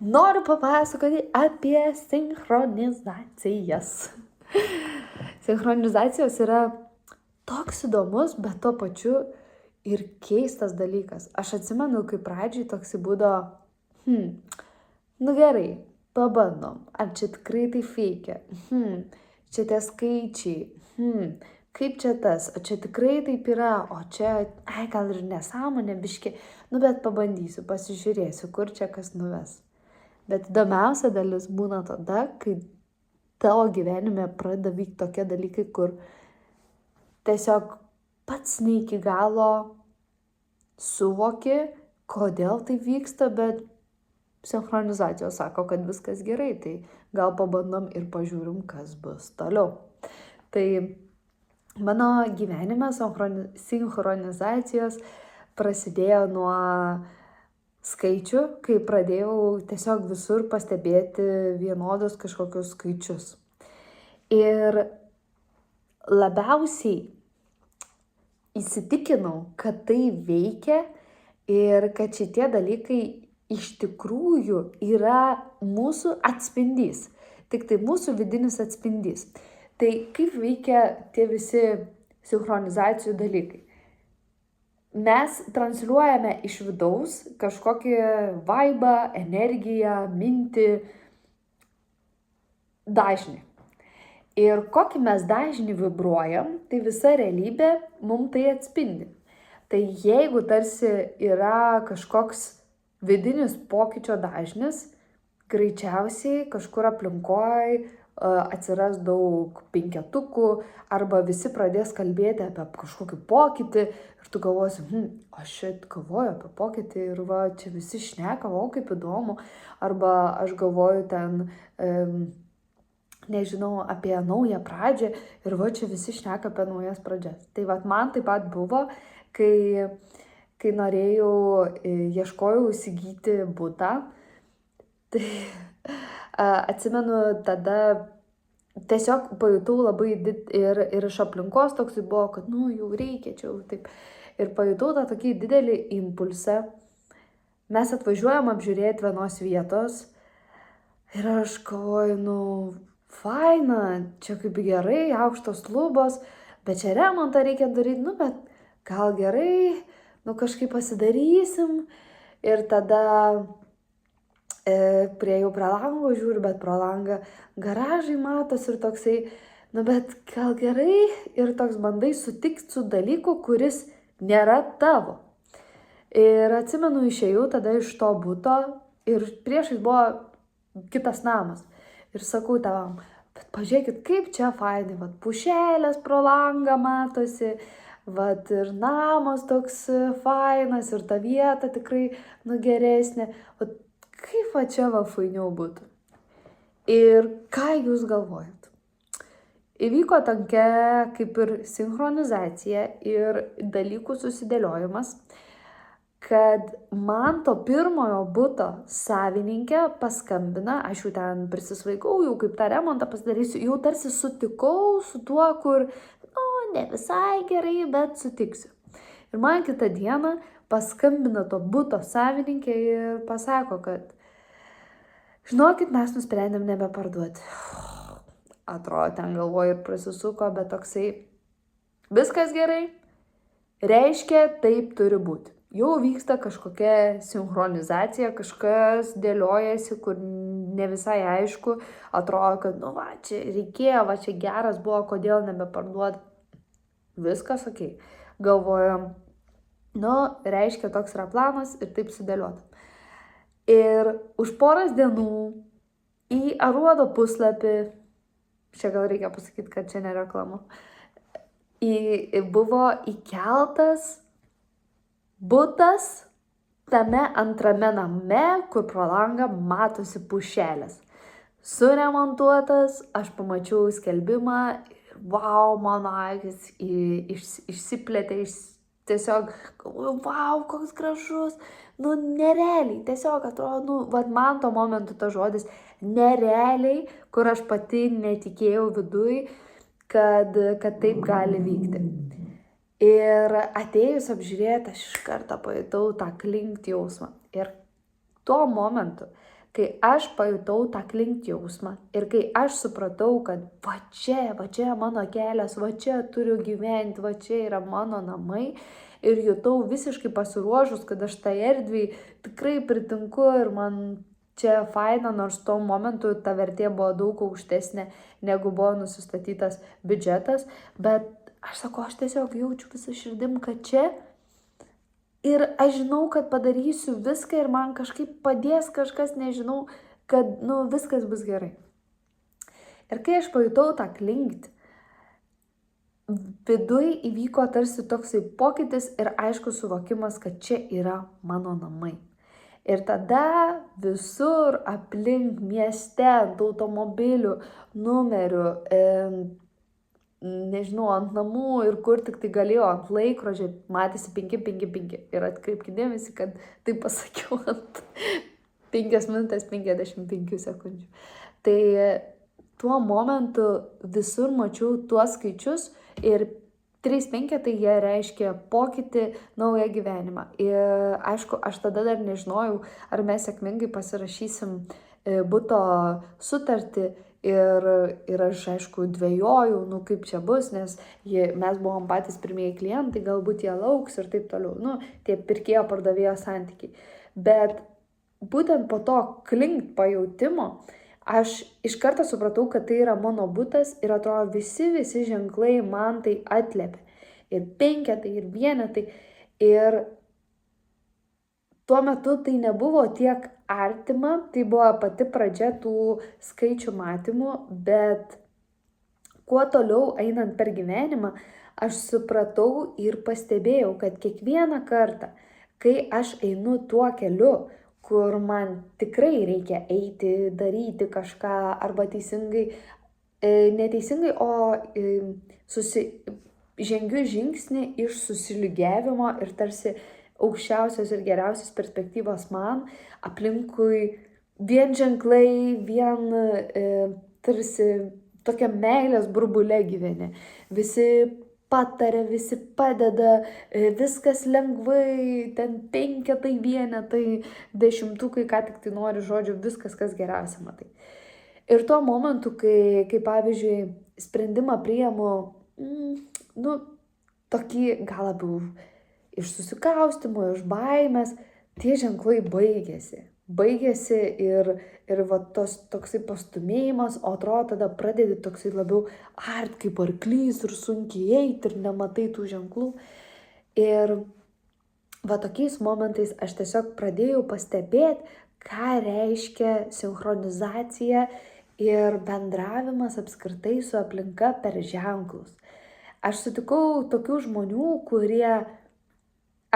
Noriu papasakoti apie sinchronizacijas. Sinchronizacijos yra toks įdomus, bet tuo pačiu ir keistas dalykas. Aš atsimenu, kai pradžiai toks būdavo, nu gerai, pabandom, ar čia tikrai tai feikia, čia tie skaičiai, kaip čia tas, o čia tikrai taip yra, o čia, gal ir nesąmonė biški, nu bet pabandysiu, pasižiūrėsiu, kur čia kas nuves. Bet įdomiausia dalis būna tada, kai tavo gyvenime pradeda vykti tokie dalykai, kur tiesiog pats ne iki galo suvoki, kodėl tai vyksta, bet sinchronizacijos sako, kad viskas gerai, tai gal pabandom ir pažiūrim, kas bus toliau. Tai mano gyvenime sinchronizacijos prasidėjo nuo skaičių, kai pradėjau tiesiog visur pastebėti vienodus kažkokius skaičius. Ir labiausiai įsitikinau, kad tai veikia ir kad šitie dalykai iš tikrųjų yra mūsų atspindys. Tik tai mūsų vidinis atspindys. Tai kaip veikia tie visi sinchronizacijų dalykai? Mes transliuojame iš vidaus kažkokį vaibą, energiją, mintį, dažnį. Ir kokį mes dažnį vibruojam, tai visa realybė mums tai atspindi. Tai jeigu tarsi yra kažkoks vidinis pokyčio dažnis, greičiausiai kažkur aplinkoje atsiras daug penketukų arba visi pradės kalbėti apie kažkokį pokytį ir tu galvosi, aš čia galvoju apie pokytį ir va, čia visi šneka, o kaip įdomu, arba aš galvoju ten, nežinau, apie naują pradžią ir va, čia visi šneka apie naujas pradžias. Tai va, man taip pat buvo, kai norėjau, ieškojau įsigyti butą, tai atsimenu, tada tiesiog pajutau labai ir iš aplinkos toks buvo, kad jau reikia čia jau taip. Ir pajutau tą tokį didelį impulsą. Mes atvažiuojam apžiūrėti vienos vietos ir aš galvoju, faina, čia kaip gerai, aukštos lubos, bet čia remontą reikia daryti, bet gal gerai, kažkaip pasidarysim. Ir tada priejau prie lango, žiūriu, bet pro langą garažai matos ir toksai, bet gal gerai ir toks bandai sutikti su dalyku, kuris nėra tavo. Ir atsimenu, išėjau tada iš to buto ir priešais buvo kitas namas. Ir sakau tavam, bet pažiūrėkit, kaip čia fainai, pušelės pro langą matosi, ir namas toks fainas ir ta vieta tikrai geresnė. Kaip čia fainiau būtų. Ir ką jūs galvojat? Įvyko tokia kaip ir sinchronizacija ir dalykų susidėliojimas, kad man to pirmojo buto savininkė paskambina, aš jau ten prisisvaikau, jau kaip tą remontą pasidarysiu, jau tarsi sutikau su tuo, kur, ne visai gerai, bet sutiksiu. Ir man kitą dieną paskambina to buto savininkė ir pasako, kad žinokit, mes nusprendėm nebeparduoti. Atrodo, ten galvoju ir prasisuko, bet toksai, viskas gerai, reiškia, taip turi būti. Jau vyksta kažkokia sinchronizacija, kažkas dėliojasi, kur ne visai aišku, atrodo, kad, čia reikėjo, čia geras buvo, kodėl nebeparduoti. Viskas okei. Galvojom, reiškia, toks yra planas ir taip sudėliota. Ir už poros dienų į Aruodo puslapį, čia gal reikia pasakyti, kad čia nereklama, buvo įkeltas butas tame antrame name, kur pro langą matosi pušelės. Suremontuotas, aš pamačiau skelbimą ir mano akis išsiplėtė, tiesiog galvoju, koks gražus, nerealiai, tiesiog atrodo, man to momentu tas žodis nerealiai, kur aš pati netikėjau viduj, kad taip gali vykti. Ir atėjus apžiūrėti, aš iš karto pajutau tą klinkt jausmą. Ir tuo momentu, kai aš pajutau tą klinkt jausmą ir kai aš supratau, kad va čia mano kelias, va čia turiu gyventi, va čia yra mano namai ir jutau visiškai pasiruošus, kad aš tai erdviai tikrai pritinku ir man čia faina, nors tuo momentu ta vertė buvo daug aukštesnė negu buvo nusistatytas biudžetas, bet aš sakau, aš tiesiog jaučiu visą širdim, kad čia ir aš žinau, kad padarysiu viską ir man kažkaip padės kažkas, nežinau, kad, viskas bus gerai. Ir kai aš pajutau tą klinkt, viduj įvyko tarsi toksai pokytis ir aiškus suvokimas, kad čia yra mano namai. Ir tada visur aplink mieste, ant automobilių, numerių, nežinau, ant namų ir kur tik tai galėjo, ant laikrodžio, matėsi 555. Ir atkreipkite dėmesį, kad tai pasakiau ant 5 minutės 55 sekundžių. Tai tuo momentu visur mačiau tuos skaičius ir 3-5 tai jie reiškia pokytį, naują gyvenimą. Ir aišku, aš tada dar nežinojau, ar mes sėkmingai pasirašysim buto sutartį ir aš, aišku, dvejojau, kaip čia bus, nes mes buvom patys pirmieji klientai, galbūt jie lauks ir taip toliau, tie pirkėjo pardavėjo santykiai. Bet būtent po to klinkt pajautimo, aš iš karto supratau, kad tai yra mano butas ir atrodo visi ženklai man tai atliepia. Ir 5, ir 1. Ir tuo metu tai nebuvo tiek artima, tai buvo pati pradžia tų skaičių matymų, bet kuo toliau einant per gyvenimą, aš supratau ir pastebėjau, kad kiekvieną kartą, kai aš einu tuo keliu, kur man tikrai reikia eiti, daryti kažką arba teisingai, neteisingai, o žengiu žingsnį iš susilygiavimo ir tarsi aukščiausios ir geriausios perspektyvos man, aplinkui vien ženklai, vien tarsi tokia meilės burbule gyveni. Visi patarė, visi padeda, viskas lengvai, ten 5, 1, 10, ką tik tai nori, žodžiu, viskas, kas geriausia matai. Ir tuo momentu, kai pavyzdžiui, sprendimą priimu, tokį gal labiau iš susikaustimo, iš baimės, tie ženklai baigėsi ir va toksai pastumėjimas, o atrodo tada pradedi toksai labiau art kaip arklys ir sunkiai eiti ir nematai tų ženklų. Ir va tokiais momentais aš tiesiog pradėjau pastebėti, ką reiškia sinchronizacija ir bendravimas apskritai su aplinka per ženklus. Aš sutikau tokių žmonių, kurie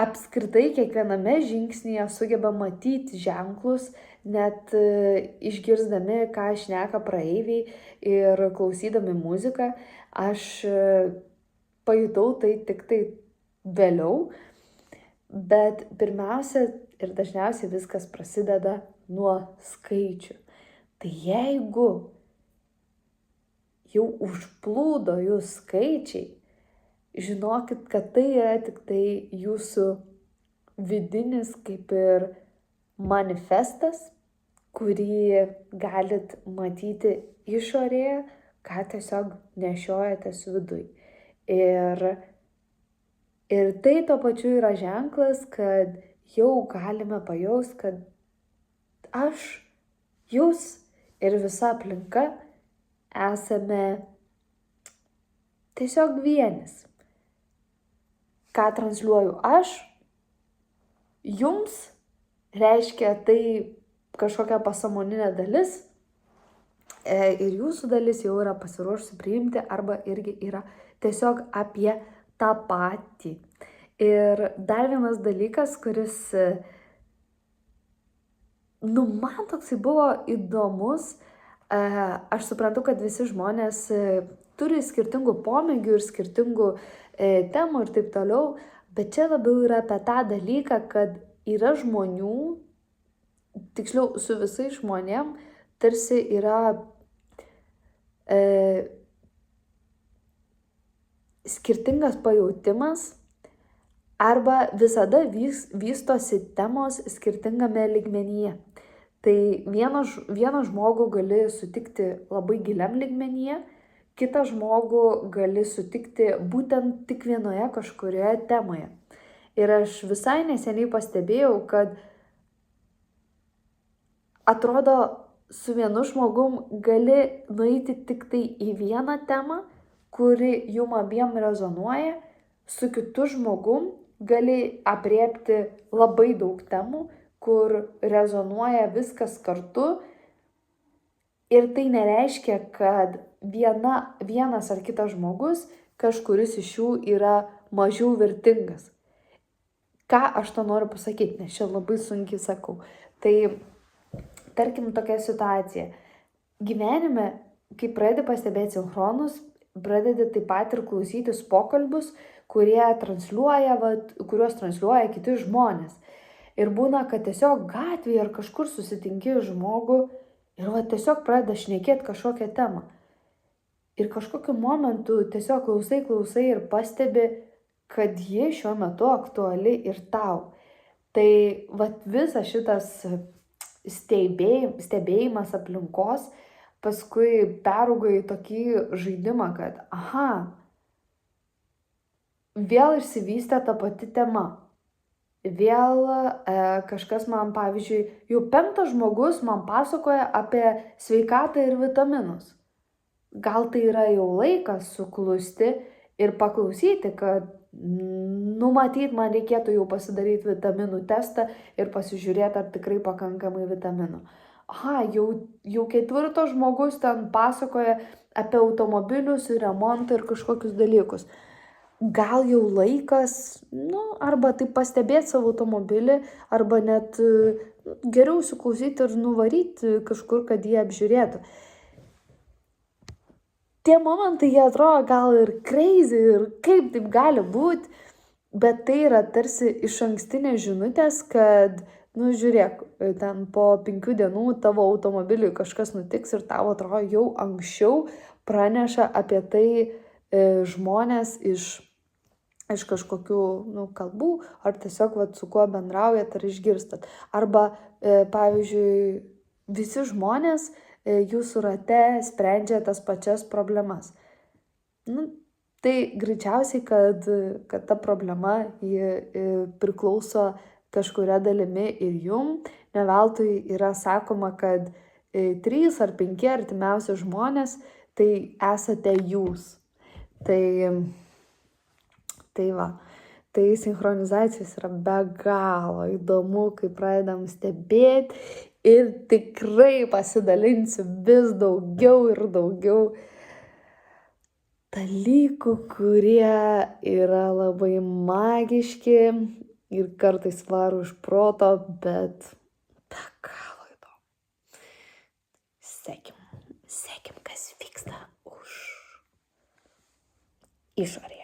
apskritai kiekviename žingsnyje sugeba matyti ženklus, net išgirsdami, ką šneka praeiviai ir klausydami muziką. Aš pajutau tai tik tai vėliau, bet pirmiausia ir dažniausiai viskas prasideda nuo skaičių. Tai jeigu jau užplūdo jūs skaičiai, žinokit, kad tai yra tik tai jūsų vidinis kaip ir manifestas, kurį galit matyti išorėje, ką tiesiog nešiojatės viduj. Ir tai tuo pačiu yra ženklas, kad jau galime pajausti, kad aš, jūs ir visa aplinka esame tiesiog vienis. Ką transliuoju aš, jums reiškia tai kažkokia pasąmoninė dalis ir jūsų dalis jau yra pasiruošusi priimti arba irgi yra tiesiog apie tą patį. Ir dar vienas dalykas, kuris, man toksai buvo įdomus, aš suprantu, kad visi žmonės turi skirtingų pomėgių ir skirtingų temų ir taip toliau, bet čia labiau yra apie tą dalyką, kad yra žmonių, tiksliau su visais žmonėm, tarsi yra skirtingas pajautimas arba visada vystosi temos skirtingame lygmenyje. Tai vieną žmogų gali sutikti labai giliam lygmenyje, kitą žmogų gali sutikti būtent tik vienoje kažkurioje temoje. Ir aš visai neseniai pastebėjau, kad atrodo, su vienu žmogum gali nueiti tik tai į vieną temą, kuri jum abiem rezonuoja, su kitu žmogum gali apriepti labai daug temų, kur rezonuoja viskas kartu. Ir tai nereiškia, kad vienas ar kitas žmogus, kažkuris iš jų yra mažiau vertingas. Ką aš to noriu pasakyti, nes čia labai sunkiai sakau. Tai tarkim tokia situacija. Gyvenime, kai pradedi pastebėti sinchronus, pradedi taip pat ir klausytis pokalbius, kuriuos transliuoja kiti žmonės. Ir būna, kad tiesiog gatvėje ar kažkur susitinki žmogų ir tiesiog pradeda šnekėti kažkokią temą. Ir kažkokiu momentu tiesiog klausai ir pastebi, kad ji šiuo metu aktuali ir tau. Tai visas šitas stebėjimas aplinkos paskui perauga į tokį žaidimą, kad vėl išsivystė ta pati tema. Vėl kažkas man, pavyzdžiui, jau 5 žmogus man pasakoja apie sveikatą ir vitaminus. Gal tai yra jau laikas suklusti ir paklausyti, kad numatyt man reikėtų jau pasidaryti vitaminų testą ir pasižiūrėti, ar tikrai pakankamai vitaminų. Jau 4 žmogus ten pasakoja apie automobilius ir remontą ir kažkokius dalykus. Gal jau laikas, arba taip pastebėti savo automobilį, arba net geriau įsiklausyti ir nuvaryti kažkur, kad jie apžiūrėtų. Tie momentai, jie atrodo gal ir crazy, ir kaip taip gali būti, bet tai yra tarsi išankstinės žinutės, kad, žiūrėk, ten po 5 dienų tavo automobiliui kažkas nutiks ir tau atrodo jau anksčiau praneša apie tai žmonės iš kažkokių kalbų, ar tiesiog su kuo bendraujat ar išgirstat. Arba, pavyzdžiui, visi žmonės jūsų rate sprendžia tas pačias problemas. Tai greičiausiai, kad ta problema priklauso kažkuria dalimi ir jum. Ne veltui yra sakoma, kad 3 ar 5 artimiausi žmonės tai esate jūs. Tai sinchronizacijos yra be galo įdomu, kai pradedam stebėti ir tikrai pasidalinsiu vis daugiau ir daugiau dalykų, kurie yra labai magiški ir kartais varo iš proto, bet be galo įdomu. Sekim, kas vyksta už išorėje.